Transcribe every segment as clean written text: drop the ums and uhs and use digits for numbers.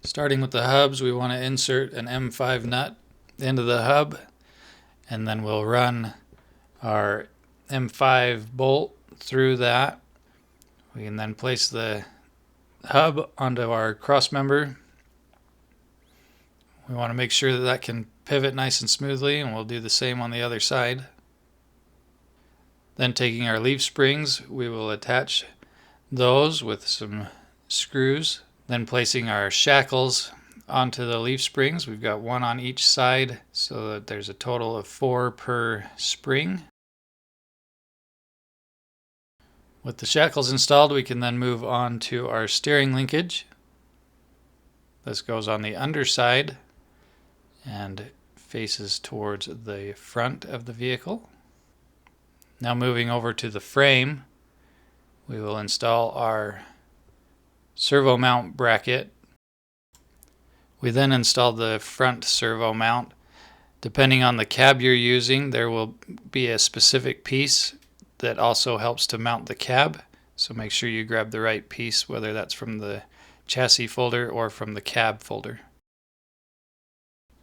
Starting with the hubs, we want to insert an M5 nut into the hub, and then we'll run our M5 bolt through that. We can then place the hub onto our cross member. We want to make sure that that can pivot nice and smoothly, and we'll do the same on the other side. Then taking our leaf springs, we will attach those with some screws. Then placing our shackles onto the leaf springs. We've got one on each side so that there's a total of 4 per spring. With the shackles installed, we can then move on to our steering linkage. This goes on the underside and faces towards the front of the vehicle. Now moving over to the frame, we will install our servo mount bracket. We then install the front servo mount. Depending on the cab you're using, there will be a specific piece that also helps to mount the cab. So make sure you grab the right piece, whether that's from the chassis folder or from the cab folder.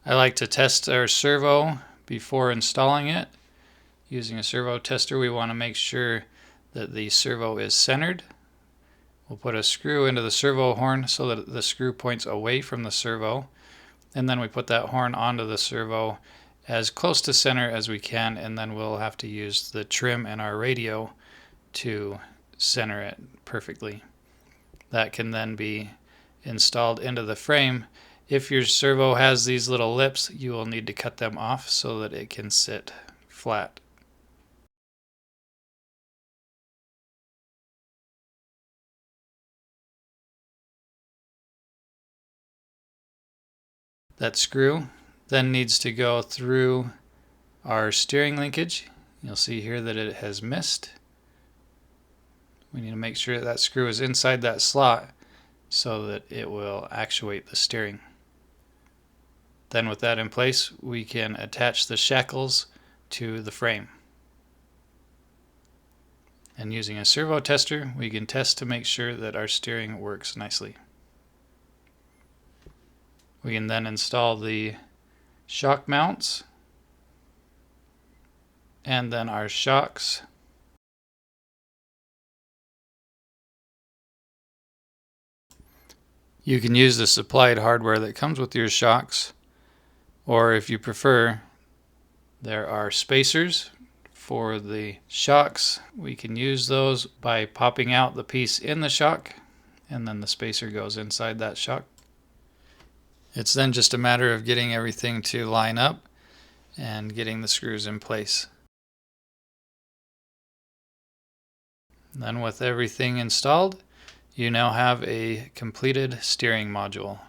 I like to test our servo before installing it. Using a servo tester, we want to make sure that the servo is centered. We'll put a screw into the servo horn so that the screw points away from the servo, and then we put that horn onto the servo as close to center as we can, and then we'll have to use the trim and our radio to center it perfectly. That can then be installed into the frame. If your servo has these little lips, you will need to cut them off so that it can sit flat. That screw then needs to go through our steering linkage. You'll see here that it has missed. We need to make sure that screw is inside that slot so that it will actuate the steering. Then with that in place, we can attach the shackles to the frame. And using a servo tester, we can test to make sure that our steering works nicely. We can then install the shock mounts and then our shocks. You can use the supplied hardware that comes with your shocks, or if you prefer, there are spacers for the shocks. We can use those by popping out the piece in the shock, and then the spacer goes inside that shock. It's then just a matter of getting everything to line up and getting the screws in place. Then with everything installed, you now have a completed steering module.